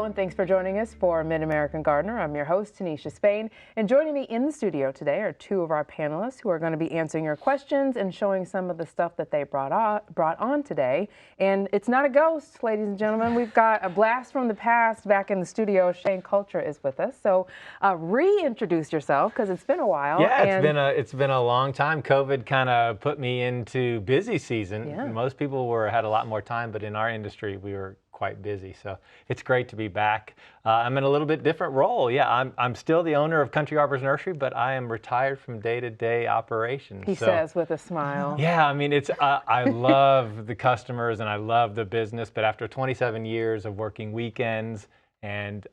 and thanks for joining us for Mid-American Gardener. I'm your host, Tanisha Spain, and joining me in the studio today are two of our panelists who are going to be answering your questions and showing some of the stuff that they brought on today. And it's not a ghost, ladies and gentlemen. We've got a blast from the past back in the studio. Shane Cultra is with us. So reintroduce yourself, because it's been a while. Yeah, it's been a long time. COVID kind of put me into busy season. Yeah. Most people had a lot more time, but in our industry, we were quite busy. So it's great to be back. I'm in a little bit different role. Yeah, I'm still the owner of Country Arbors Nursery, but I am retired from day-to-day operations. He says with a smile. Yeah, I mean, I love the customers and I love the business, but after 27 years of working weekends and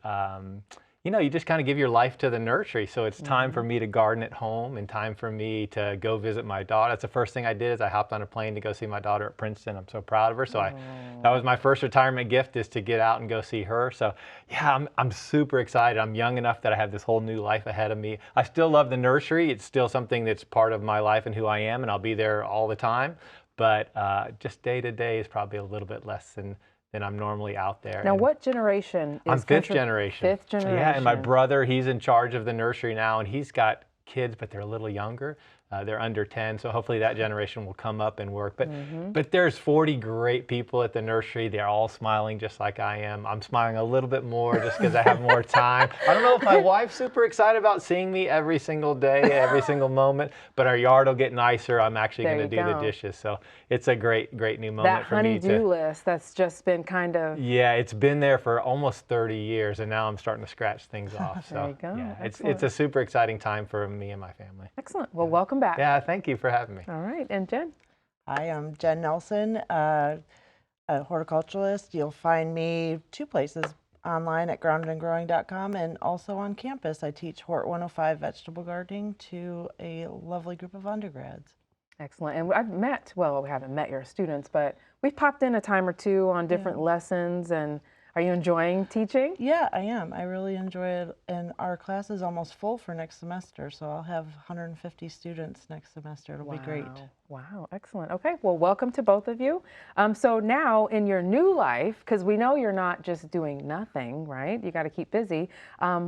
you know, you just kind of give your life to the nursery. So it's time for me to garden at home and time for me to go visit my daughter. That's the first thing I did is I hopped on a plane to go see my daughter at Princeton. I'm so proud of her. So that was my first retirement gift, is to get out and go see her. So yeah, I'm super excited. I'm young enough that I have this whole new life ahead of me. I still love the nursery. It's still something that's part of my life and who I am, and I'll be there all the time. But just day to day is probably a little bit less than I'm normally out there. Now, what generation is I'm fifth generation. Fifth generation. Yeah, and my brother, he's in charge of the nursery now, and he's got kids, but they're a little younger. They're under 10, so hopefully that generation will come up and work. But there's 40 great people at the nursery. They're all smiling just like I am. I'm smiling a little bit more just because I have more time. I don't know if my wife's super excited about seeing me every single day, every single moment, but our yard will get nicer. I'm actually going to do the dishes. So it's a great new moment for me. That honey-do list, that's just been kind of... Yeah, it's been there for almost 30 years, and now I'm starting to scratch things off. So there you go. Yeah, it's a super exciting time for me and my family. Excellent. Well, welcome back. Yeah, thank you for having me. All right, and Jen? Hi, I'm Jen Nelson, a horticulturalist. You'll find me two places online at groundedandgrowing.com and also on campus. I teach Hort 105 vegetable gardening to a lovely group of undergrads. Excellent. And I've met, well, we haven't met your students, but we've popped in a time or two on different lessons. And are you enjoying teaching? Yeah, I am. I really enjoy it. And our class is almost full for next semester, so I'll have 150 students next semester. It'll be great. Wow, excellent. Okay, well, welcome to both of you. So now in your new life, because we know you're not just doing nothing, right? You got to keep busy.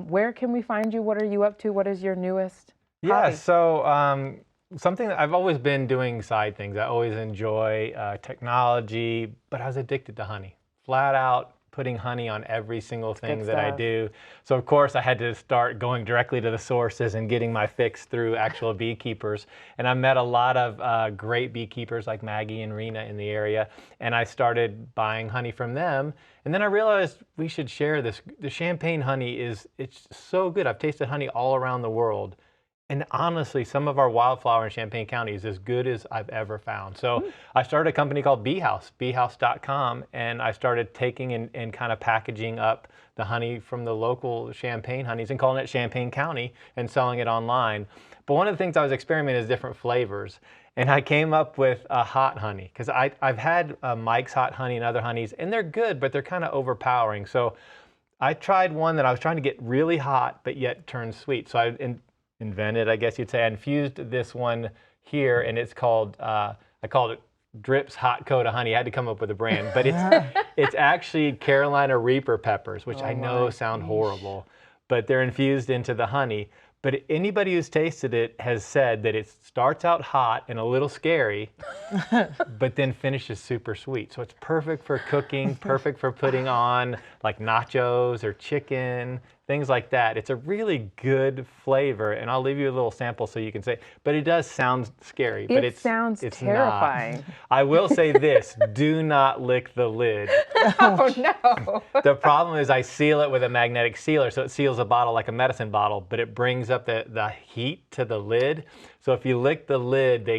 Where can we find you? What are you up to? What is your newest hobby? So something that I've always been doing side things. I always enjoy technology, but I was addicted to honey. Flat out putting honey on every single thing that I do. So of course I had to start going directly to the sources and getting my fix through actual beekeepers. And I met a lot of great beekeepers like Maggie and Rena in the area, and I started buying honey from them. And then I realized we should share this. The champagne honey it's so good. I've tasted honey all around the world. And honestly, some of our wildflower in Champaign County is as good as I've ever found. So I started a company called Beehouse, beehouse.com, and I started taking and kind of packaging up the honey from the local Champaign honeys and calling it Champaign County and selling it online. But one of the things I was experimenting is different flavors. And I came up with a hot honey, because I've had Mike's Hot Honey and other honeys, and they're good, but they're kind of overpowering. So I tried one that I was trying to get really hot, but yet turn sweet. So I invented, I guess you'd say. I infused this one here, and it's called, I called it Drips Hot Coat of Honey. I had to come up with a brand, but it's actually Carolina Reaper peppers, which I know sound horrible, but they're infused into the honey. But anybody who's tasted it has said that it starts out hot and a little scary, but then finishes super sweet. So it's perfect for cooking, perfect for putting on like nachos or chicken, things like that. It's a really good flavor, and I'll leave you a little sample so you can say, but it does sound scary. But it sounds terrifying. Not. I will say this, do not lick the lid. Oh no. The problem is I seal it with a magnetic sealer, so it seals a bottle like a medicine bottle, but it brings up the heat to the lid. So if you lick the lid,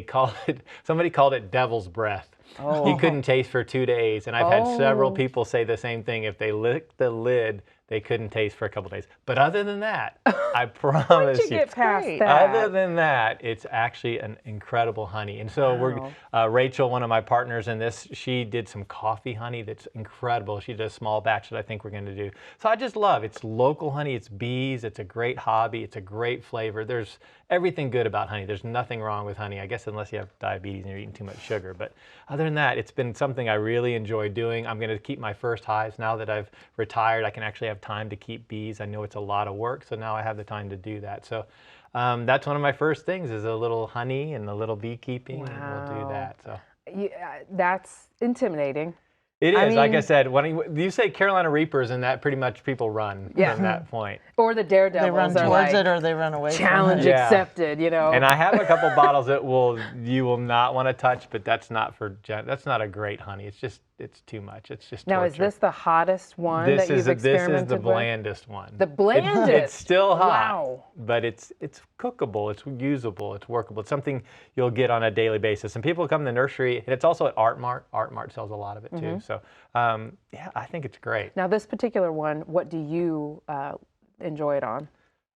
somebody called it devil's breath. You couldn't taste for 2 days, and I've had several people say the same thing. If they lick the lid, they couldn't taste for a couple days. But other than that, I promise Once you get past that. Other than that, it's actually an incredible honey. And so Rachel, one of my partners in this, she did some coffee honey that's incredible. She did a small batch that I think we're going to do. So I just love it's local honey. It's bees. It's a great hobby. It's a great flavor. There's everything good about honey. There's nothing wrong with honey, I guess, unless you have diabetes and you're eating too much sugar. But other than that, it's been something I really enjoy doing. I'm going to keep my first hives now that I've retired. I can actually have have time to keep bees. I know it's a lot of work, so now I have the time to do that. So that's one of my first things is a little honey and a little beekeeping, and we'll do that. So Yeah, that's intimidating. it is, I like I mean, said, when you say Carolina Reapers, and that pretty much people run from that point. or the daredevils They run are towards like, it or they run away challenge from it. Yeah. accepted, you know. And I have a couple bottles that you will not want to touch, but that's not that's not a great honey. It's too much. It's just Now, torture. is this the hottest one that you've This experimented is the with? blandest one. The blandest? It's still hot, Wow. but it's cookable, it's usable, it's workable. It's something you'll get on a daily basis. And people come to the nursery, and it's also at Art Mart. Art Mart sells a lot of it too. So yeah, I think it's great. Now, this particular one, what do you enjoy it on?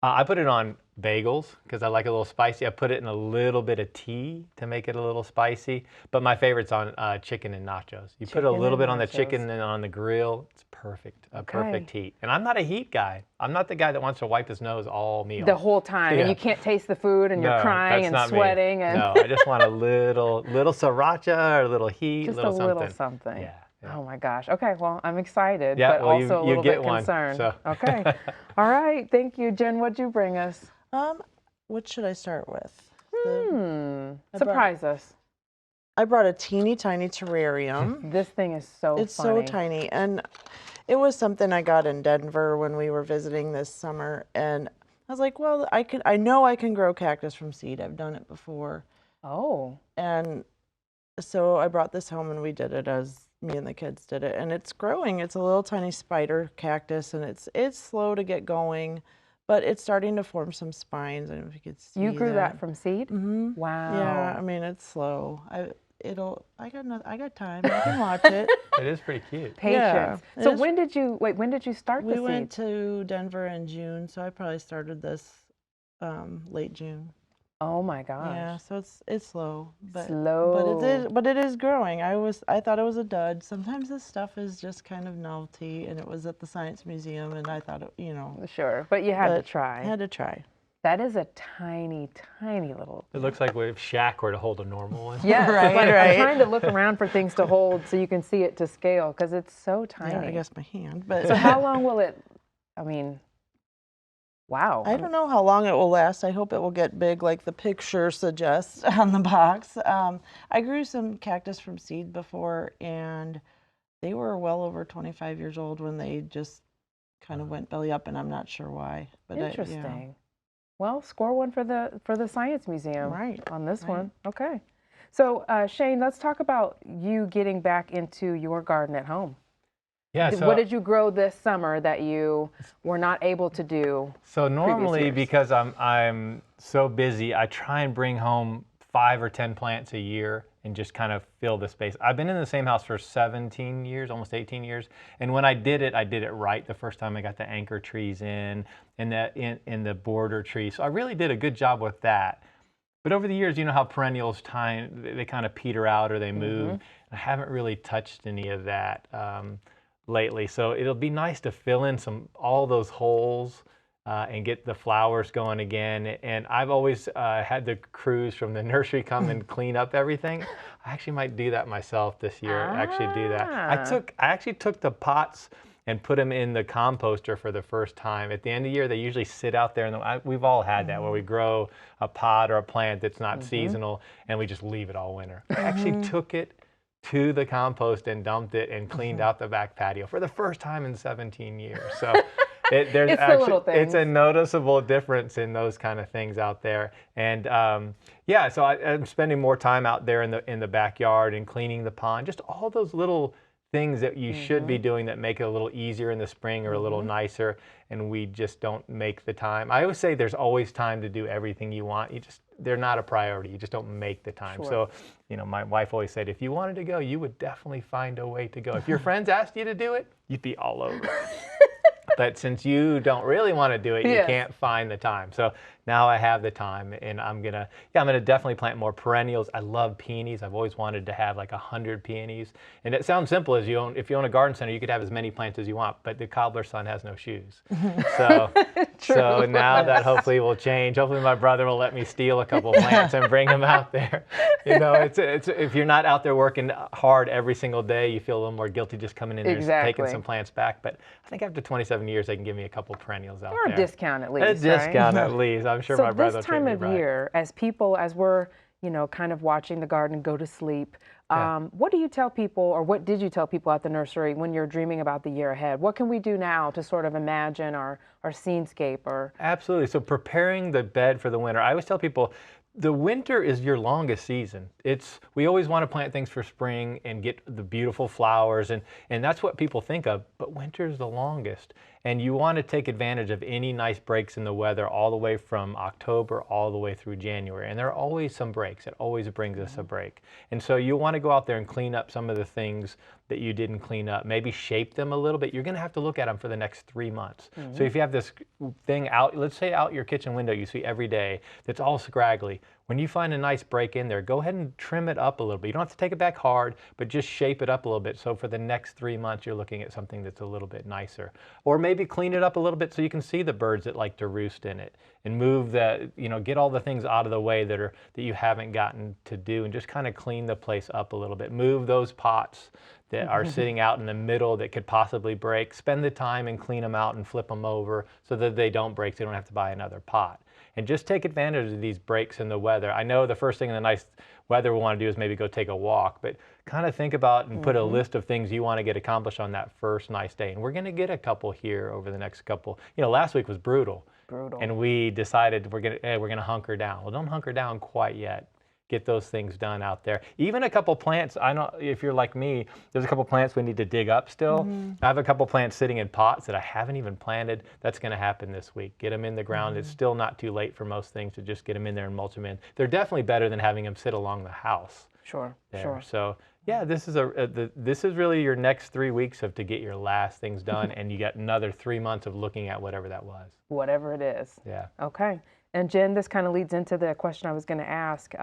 I put it on bagels because I like it a little spicy. I put it in a little bit of tea to make it a little spicy. But my favorite's on chicken and nachos. You put a little bit on the chicken and on the grill. It's perfect, a perfect heat. And I'm not a heat guy. I'm not the guy that wants to wipe his nose all meal. The whole time, and you can't taste the food, and you're crying and sweating. And No, I just want a little sriracha or a little heat, just little a something. little something. Yeah. Oh my gosh. Okay, well, I'm excited, Yeah, but well, also a you little get bit one, concerned. so. Okay. All right. Thank you, Jen. What'd you bring us? What should I start with? Surprise us. I brought a teeny tiny terrarium. This thing is so It's funny. so tiny, and it was something I got in Denver when we were visiting this summer, and I was like, well, I know I can grow cactus from seed. I've done it before. Oh. And so I brought this home and we did it as me and the kids did it, and it's growing. It's a little tiny spider cactus, and it's slow to get going, but it's starting to form some spines. I don't know if you could see. You grew that from seed? Mm-hmm. Wow. Yeah, I mean, it's slow. I got time. I can watch it. It is pretty cute. Patience. Yeah, So when did you start the We seed? went to Denver in June, so I probably started this late June. Oh my gosh. Yeah, so it's slow, but Slow. but it is growing. I thought it was a dud. Sometimes this stuff is just kind of novelty, and it was at the Science Museum, and I thought Sure, but you had to but try. I had to try. That is a tiny, tiny little. It looks like if Shaq were to hold a normal one. Yeah, Right, like, I'm right. trying to look around for things to hold so you can see it to scale because it's so tiny. Yeah, I guess my hand, but So how long will it? I mean, wow. I don't know how long it will last. I hope it will get big like the picture suggests on the box. I grew some cactus from seed before, and they were well over 25 years old when they just kind of went belly up, and I'm not sure why. But Interesting. Well, score one for the Science Museum on this one. Okay. So Shane, let's talk about you getting back into your garden at home. Yeah. So What did you grow this summer that you were not able to do? So normally, years? because I'm so busy, I try and bring home 5 or 10 plants a year and just kind of fill the space. I've been in the same house for 17 years, almost 18 years. And when I did it right the first time. I got the anchor trees in the border trees. So I really did a good job with that. But over the years, you know how perennials they kind of peter out or they move. I haven't really touched any of that lately. So it'll be nice to fill in all those holes and get the flowers going again. And I've always had the crews from the nursery come and clean up everything. I actually might do that myself this year. Actually do that. I actually took the pots and put them in the composter for the first time. At the end of the year, they usually sit out there, and we've all had that where we grow a pot or a plant that's not seasonal, and we just leave it all winter. I actually took it to the compost and dumped it and cleaned out the back patio for the first time in 17 years. So It's the little things. it's a noticeable difference in those kind of things out there. And yeah, so I'm spending more time out there in the backyard and cleaning the pond, just all those little things that you should be doing that make it a little easier in the spring or a little nicer, and we just don't make the time. I always say there's always time to do everything you want. They're not a priority. You just don't make the time. Sure. So, my wife always said, if you wanted to go, you would definitely find a way to go. If your friends asked you to do it, you'd be all over it. But since you don't really want to do it, you can't find the time. So now I have the time, and I'm gonna definitely plant more perennials. I love peonies. I've always wanted to have like 100 peonies, and it sounds simple. If you own a garden center, you could have as many plants as you want, but the cobbler's son has no shoes. So so now that hopefully will change. Hopefully my brother will let me steal a couple plants and bring them out there. You know, it's if you're not out there working hard every single day, you feel a little more guilty just coming in there and taking some plants back. But I think after 27 years, they can give me a couple perennials out there. Or a discount at least. A discount at least. I'm sure my brother will treat me right. So this time of year, as we're, you know, kind of watching the garden go to sleep, what do you tell people, or what did you tell people at the nursery when you're dreaming about the year ahead? What can we do now to sort of imagine our scenescape? Or Absolutely. So preparing the bed for the winter. I always tell people, the winter is your longest season. We always want to plant things for spring and get the beautiful flowers, and that's what people think of, but winter is the longest. And you want to take advantage of any nice breaks in the weather all the way from October all the way through January. And there are always some breaks. It always brings us a break. And so you want to go out there and clean up some of the things that you didn't clean up, maybe shape them a little bit. You're going to have to look at them for the next 3 months. So if you have this thing out, let's say out your kitchen window you see every day that's all scraggly, when you find a nice break in there, go ahead and trim it up a little bit. You don't have to take it back hard, but just shape it up a little bit. So for the next 3 months, you're looking at something that's a little bit nicer. Or maybe clean it up a little bit so you can see the birds that like to roost in it, and move that, you know, get all the things out of the way that you haven't gotten to do, and just kind of clean the place up a little bit. Move those pots that are sitting out in the middle that could possibly break. Spend the time and clean them out and flip them over so that they don't break, so you don't have to buy another pot. And just take advantage of these breaks in the weather. I know the first thing in the nice weather we want to do is maybe go take a walk, but kind of think about and put a list of things you want to get accomplished on that first nice day. And we're going to get a couple here over the next couple. You know, last week was brutal. And we decided we're going to hunker down. Well, don't hunker down quite yet. Get those things done out there. Even a couple plants, I know if you're like me, there's a couple plants we need to dig up still. I have a couple plants sitting in pots that I haven't even planted. That's going to happen this week. Get them in the ground. It's still not too late for most things to just get them in there and mulch them in. They're definitely better than having them sit along the house. Sure. So yeah, this is really your next 3 weeks to get your last things done, and you got another 3 months of looking at whatever that was. Whatever it is. Yeah. Okay. And Jen, this kind of leads into the question I was going to ask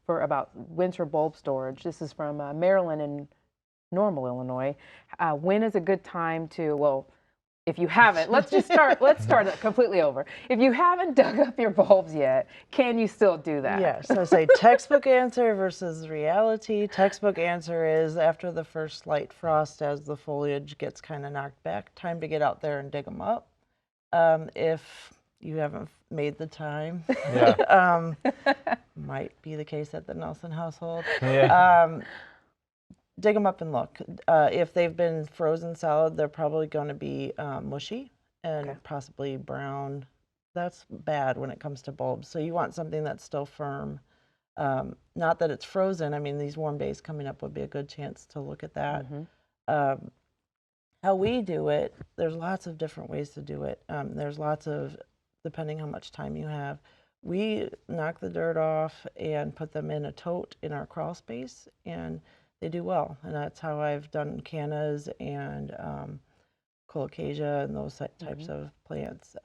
about winter bulb storage. This is from Maryland in Normal, Illinois. When is a good time to, well, if you haven't, let's start it completely over. If you haven't dug up your bulbs yet, can you still do that? Yes. So say textbook answer versus reality. Textbook answer is after the first light frost, as the foliage gets kind of knocked back, time to get out there and dig them up. If you haven't made the time, might be the case at the Nelson household. Dig them up and look. If they've been frozen solid, they're probably going to be mushy and possibly brown. That's bad when it comes to bulbs. So you want something that's still firm. Not that it's frozen. I mean, these warm days coming up would be a good chance to look at that. How we do it, there's lots of different ways to do it. There's lots of, depending how much time you have. We knock the dirt off and put them in a tote in our crawl space, and they do well. And that's how I've done cannas and colocasia and those types of plants.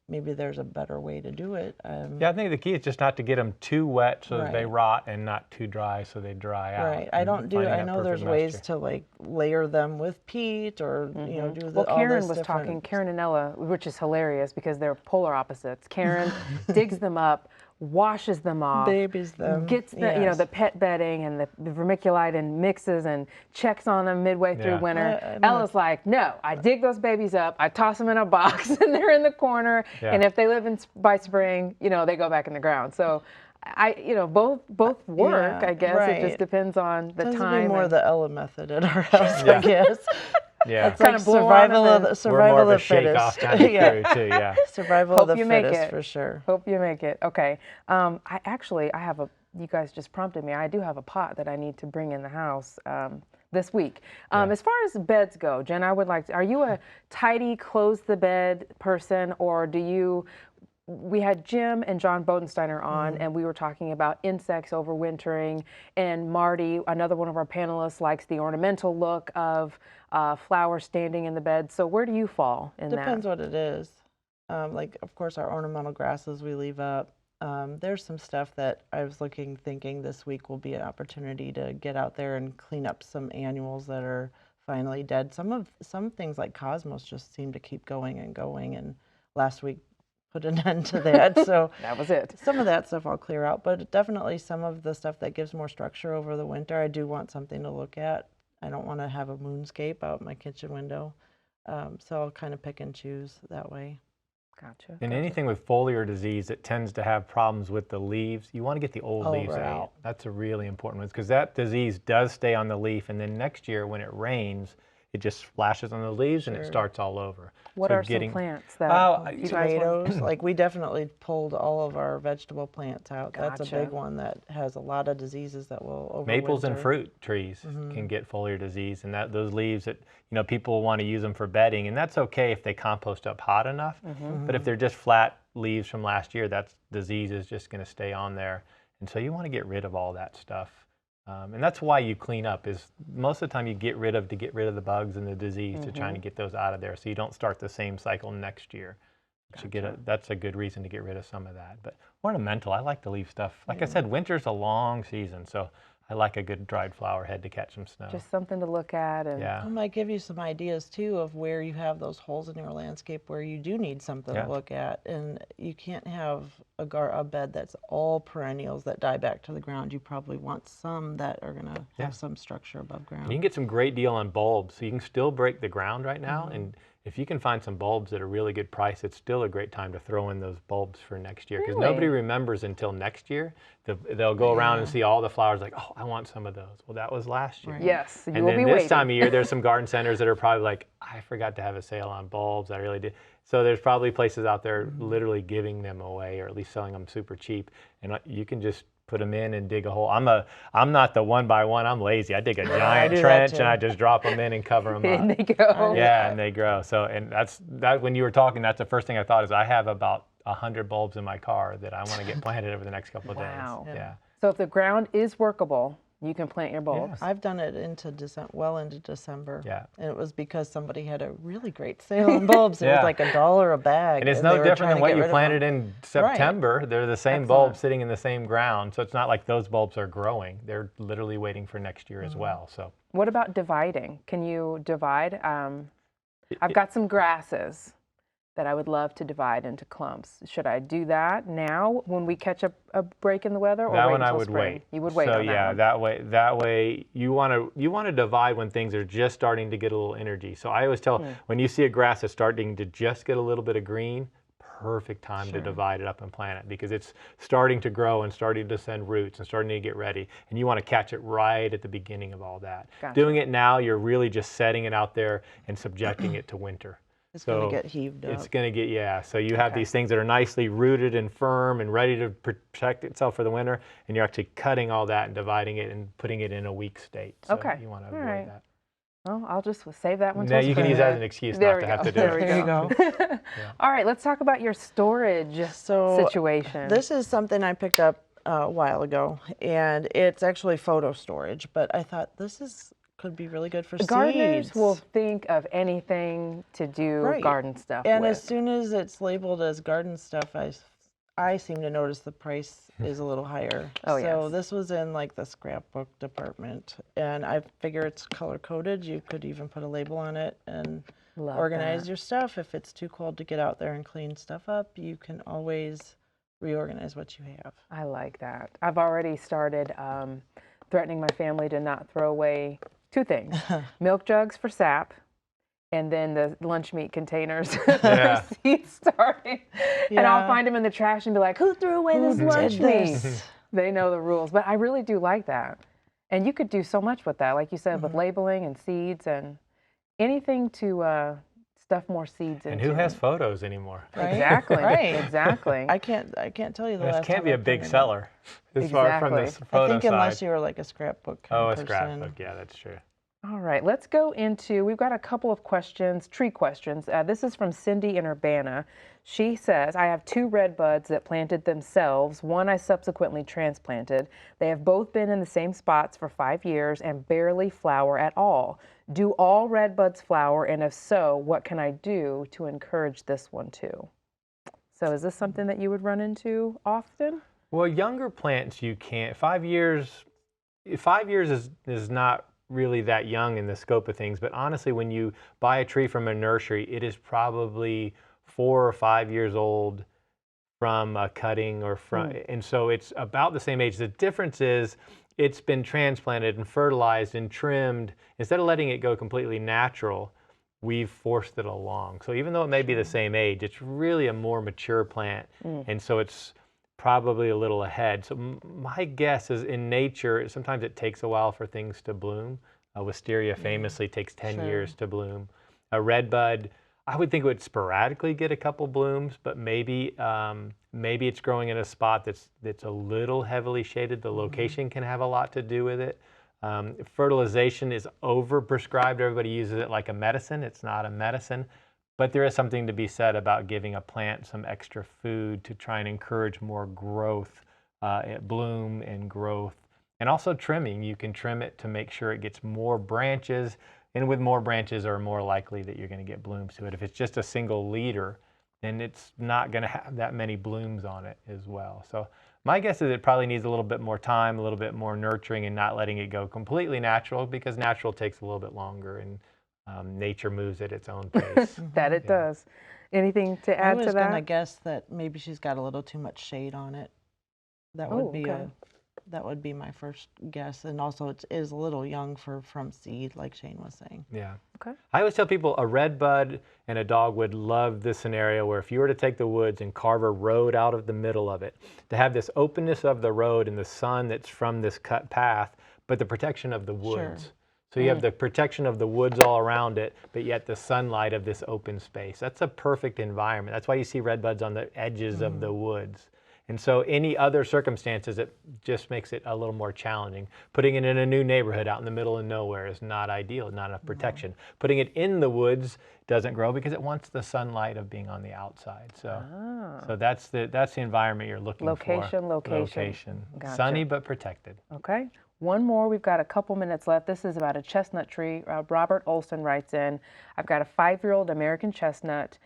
Maybe there's a better way to do it. Yeah, I think the key is just not to get them too wet so that they rot, and not too dry so they dry out. Right. I know there's ways to like layer them with peat, or you know, do the. Well, Karen was talking. Karen and Ella, which is hilarious because they're polar opposites. Karen digs them up, washes them off, babies them, gets the you know, the pet bedding and the vermiculite and mixes and checks on them midway through winter. Ella's like, no, I dig those babies up, I toss them in a box, and they're in the corner. And if they live by spring, you know, they go back in the ground. So both work, I guess. It just depends on the time. To be more the Ella method at our house, I guess. Yeah, it's like survival of the fittest. Survival of the fittest for sure. Hope you make it. Okay. I have you guys just prompted me. I do have a pot that I need to bring in the house this week. As far as beds go, Jen, I would like to, are you a tidy, close the bed person, or do you, we had Jim and John Bodensteiner on, and we were talking about insects overwintering, and Marty, another one of our panelists, likes the ornamental look of flowers standing in the bed. So where do you fall in that? Depends what it is. Like, of course, our ornamental grasses we leave up. There's some stuff that I was thinking this week will be an opportunity to get out there and clean up some annuals that are finally dead. Some things like cosmos just seem to keep going and going, and last week put an end to that. So That was it. some of that stuff I'll clear out, but definitely some of the stuff that gives more structure over the winter, I do want something to look at. I don't want to have a moonscape out my kitchen window. So I'll kind of pick and choose that way. Gotcha. And anything with foliar disease that tends to have problems with the leaves, you want to get the old leaves right. out. That's a really important one because that disease does stay on the leaf, and then next year when it rains, it just splashes on the leaves and it starts all over. What So are some plants that you guys want? Tomatoes, like we definitely pulled all of our vegetable plants out. That's a Gotcha. big one that has a lot of diseases that will overwinter. Maples and fruit trees can get foliar disease, and those leaves that people want to use them for bedding, and that's okay if they compost up hot enough. But if they're just flat leaves from last year, that disease is just going to stay on there, and so you want to get rid of all that stuff. And that's why you clean up. Is most of the time you get rid of the bugs and the disease to trying to get those out of there, so you don't start the same cycle next year. Gotcha. That's a good reason to get rid of some of that. But ornamental, I like to leave stuff. Like I said, winter's a long season, so I like a good dried flower head to catch some snow. Just something to look at. And I might give you some ideas too of where you have those holes in your landscape where you do need something to look at, and you can't have a bed that's all perennials that die back to the ground. You probably want some that are going to have some structure above ground. And you can get some great deal on bulbs, so you can still break the ground right now, and if you can find some bulbs at a really good price, it's still a great time to throw in those bulbs for next year, because nobody remembers until next year. They'll go around and see all the flowers like, oh, I want some of those. Well, that was last year. Right. Yes, you and will then be this waiting. time of year, there's some garden centers that are probably like, I forgot to have a sale on bulbs. I really did. So there's probably places out there literally giving them away, or at least selling them super cheap, and you can just put them in and dig a hole. I'm not the one by one. I'm lazy. I dig a giant trench and I just drop them in and cover them up. And they go. Yeah, and they grow. So, and that when you were talking, that's the first thing I thought is I have about 100 bulbs in my car that I want to get planted over the next couple of Wow. days. Yeah. So if the ground is workable, you can plant your bulbs. I've done it into well into December. Yeah. And it was because somebody had a really great sale on bulbs. It was like $1 a bag. And it's they no were different trying than to what get you rid of planted them. in September. Right. They're the same Excellent. bulbs sitting in the same ground. So it's not like those bulbs are growing. They're literally waiting for next year as well. So What about dividing? Can you divide? I've got some grasses that I would love to divide into clumps. Should I do that now when we catch a break in the weather, or that wait one I until would spring? wait. You would wait so on that yeah, one. that way you want to divide when things are just starting to get a little energy. So I always tell when you see a grass that's starting to just get a little bit of green, perfect time to divide it up and plant it, because it's starting to grow and starting to send roots and starting to get ready, and you want to catch it right at the beginning of all that. Gotcha. Doing it now, you're really just setting it out there and subjecting it to winter. It's going to get heaved up. It's going to get, so you have these things that are nicely rooted and firm and ready to protect itself for the winter, and you're actually cutting all that and dividing it and putting it in a weak state. So you want to avoid that. Well, I'll just save that one. No, you can use that as an excuse not to have to do it. There you go. All right, let's talk about your storage situation. This is something I picked up a while ago, and it's actually photo storage, but I thought could be really good for Gardeners seeds. will think of anything to do garden stuff and with. as soon as it's labeled as garden stuff, I seem to notice the price is a little higher. Oh, so this was in like the scrapbook department, and I figure it's color coded. You could even put a label on it and organize your stuff. If it's too cold to get out there and clean stuff up, you can always reorganize what you have. I like that. I've already started threatening my family to not throw away two things: milk jugs for sap, and then the lunch meat containers for seed starting. And I'll find them in the trash and be like, who threw away this lunch meat? They know the rules. But I really do like that. And you could do so much with that, like you said, with labeling and seeds and anything to stuff more seeds into. And who has photos anymore? Right? Exactly. Right. Exactly. I can't tell you the last This can't time be I a big printed it. seller as far from the photo I think side. unless you were like a scrapbook kind a of person. scrapbook, yeah, that's true. All right, let's go into, we've got a couple of questions, tree questions. This is from Cindy in Urbana. She says, I have 2 red buds that planted themselves. One I subsequently transplanted. They have both been in the same spots for 5 years and barely flower at all. Do all red buds flower? And if so, what can I do to encourage this one too? So is this something that you would run into often? Well, younger plants you can't. 5 years is not really that young in the scope of things, but honestly, when you buy a tree from a nursery, it is probably 4 or 5 years old from a cutting or from, and so it's about the same age. The difference is it's been transplanted and fertilized and trimmed. Instead of letting it go completely natural, we've forced it along. So even though it may be the same age, it's really a more mature plant, and so it's probably a little ahead. So my guess is in nature, sometimes it takes a while for things to bloom. Wisteria famously takes 10 years to bloom. A redbud, I would think it would sporadically get a couple blooms, but maybe maybe it's growing in a spot that's a little heavily shaded. The location can have a lot to do with it. Fertilization is overprescribed. Everybody uses it like a medicine. It's not a medicine. But there is something to be said about giving a plant some extra food to try and encourage more growth, bloom and growth. And also trimming. You can trim it to make sure it gets more branches. And with more branches are more likely that you're going to get blooms to it. If it's just a single leader, then it's not going to have that many blooms on it as well. So my guess is it probably needs a little bit more time, a little bit more nurturing, and not letting it go completely natural, because natural takes a little bit longer, and nature moves at its own pace. That it does. Anything to add to I was that? going to guess that maybe she's got a little too much shade on it. That would be that would be my first guess. And also it is a little young from seed, like Shane was saying. Yeah. Okay. I always tell people a redbud and a dogwood love this scenario where if you were to take the woods and carve a road out of the middle of it, to have this openness of the road and the sun that's from this cut path, but the protection of the woods. So you have the protection of the woods all around it, but yet the sunlight of this open space. That's a perfect environment. That's why you see redbuds on the edges of the woods. And so any other circumstances, it just makes it a little more challenging. Putting it in a new neighborhood out in the middle of nowhere is not ideal, not enough protection. Putting it in the woods doesn't grow because it wants the sunlight of being on the outside. So, so that's the environment you're looking for. Location. Gotcha. Sunny but protected. Okay. One more. We've got a couple minutes left. This is about a chestnut tree. Robert Olson writes in, I've got a 5-year-old American chestnut.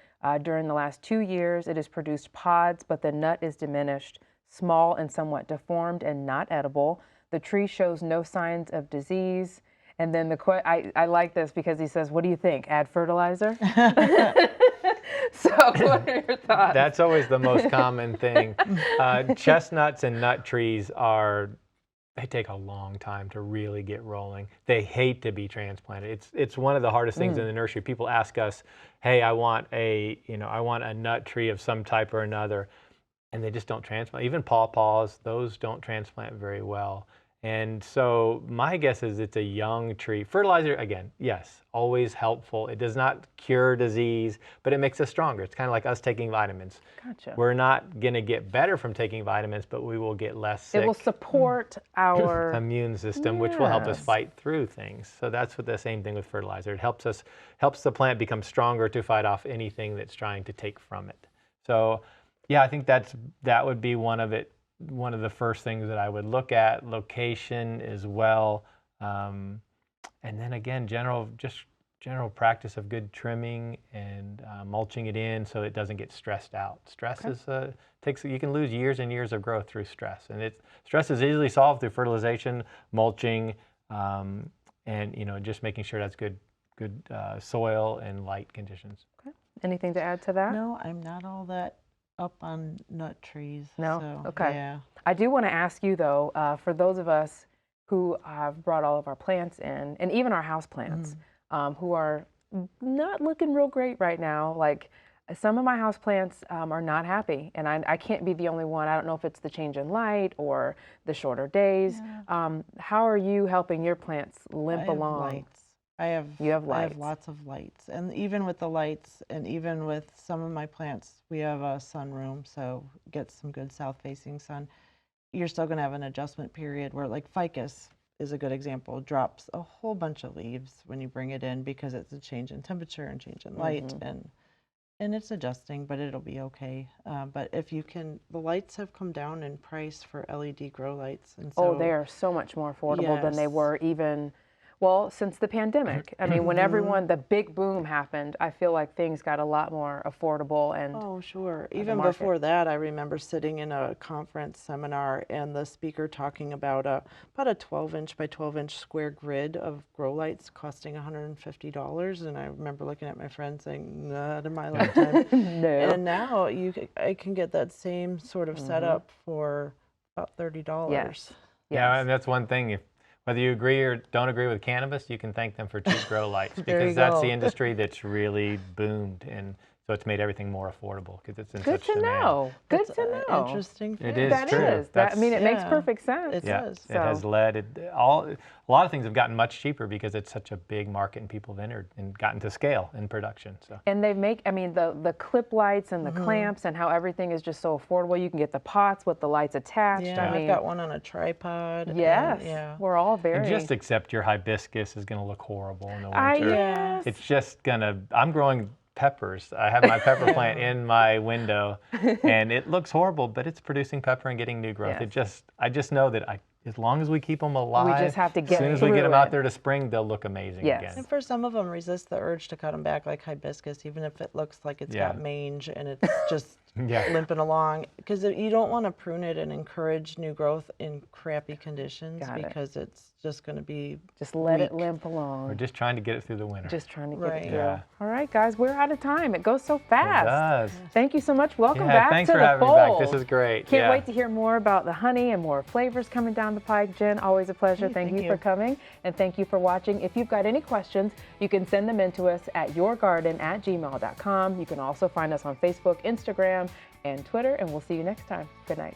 During the last 2 years, it has produced pods, but the nut is diminished, small and somewhat deformed and not edible. The tree shows no signs of disease. And then I like this because he says, what do you think? Add fertilizer? So what are your thoughts? That's always the most common thing. Chestnuts and nut trees they take a long time to really get rolling. They hate to be transplanted. It's one of the hardest things in the nursery. People ask us, hey, I want a nut tree of some type or another, and they just don't transplant. Even pawpaws, those don't transplant very well. And so my guess is it's a young tree. Fertilizer, again, yes, always helpful. It does not cure disease, but it makes us stronger. It's kind of like us taking vitamins. Gotcha. We're not going to get better from taking vitamins, but we will get less sick. It will support our immune system, which will help us fight through things. So that's what the same thing with fertilizer. It helps the plant become stronger to fight off anything that's trying to take from it. So yeah, I think that would be one of the first things that I would look at. Location as well, and then again, general practice of good trimming and mulching it in so it doesn't get stressed out. Stress you can lose years and years of growth through stress, and stress is easily solved through fertilization, mulching, and just making sure that's good soil and light conditions. Okay. Anything to add to that? No, I'm not all that up on nut trees. No? So, Okay. Yeah. I do want to ask you, though, for those of us who have brought all of our plants in, and even our house plants, who are not looking real great right now, like some of my house plants are not happy, and I can't be the only one. I don't know if it's the change in light or the shorter days. Yeah. How are you helping your plants limp along? Lights. You have lots of lights, and even with the lights, and even with some of my plants, we have a sunroom, so get some good south-facing sun. You're still going to have an adjustment period where, like ficus is a good example, drops a whole bunch of leaves when you bring it in because it's a change in temperature and change in light, and it's adjusting, but it'll be okay. But if you can, the lights have come down in price for LED grow lights, and so they are so much more affordable than they were even Well, since the pandemic, I mean, when the big boom happened, I feel like things got a lot more affordable and Oh, sure. the Even market. before that, I remember sitting in a conference seminar and the speaker talking about about a 12-inch by 12-inch square grid of grow lights costing $150. And I remember looking at my friend saying, not in my lifetime. No. And now I can get that same sort of setup for about $30. Yes. Yeah, and that's one thing. Whether you agree or don't agree with cannabis, you can thank them for cheap grow lights There you because that's go. the industry that's really boomed, and so it's made everything more affordable because it's in Good such to demand. know. Good That's to an know. interesting It fact. is That true. is. That, I mean, it makes Yeah. perfect sense. It Yeah, does. it has led. A lot of things have gotten much cheaper because it's such a big market and people have entered and gotten to scale in production. So. And they make, I mean, the clip lights and the clamps and how everything is just so affordable. You can get the pots with the lights attached. Yeah, I mean, I've got one on a tripod. yes, And, yeah. we're all very. And just accept your hibiscus is going to look horrible in the I, winter. yes. It's just going to, I'm growing peppers. I have my pepper plant in my window and it looks horrible, but it's producing pepper and getting new growth. Yes. I just know that as long as we keep them alive, We just have to get as soon as we get through them it. out there to spring, they'll look amazing Yes. again. And for some of them, resist the urge to cut them back, like hibiscus, even if it looks like it's got mange and it's just Yeah. limping along. Because you don't want to prune it and encourage new growth in crappy conditions Got it. because it's just going to be Just let it weak. limp along. We're just trying to get it through the winter. Just trying to get Right. it through. Yeah. All right, guys, we're out of time. It goes so fast. It does. Thank you so much. Welcome Yeah, back thanks to for the having fold. me back. This is great. Can't Yeah. wait to hear more about the honey and more flavors coming down the pike. Jen, always a pleasure. Hey, thank thank you for you. coming, and thank you for watching. If you've got any questions, you can send them in to us at yourgarden@gmail.com. You can also find us on Facebook, Instagram, and Twitter, and we'll see you next time. Good night.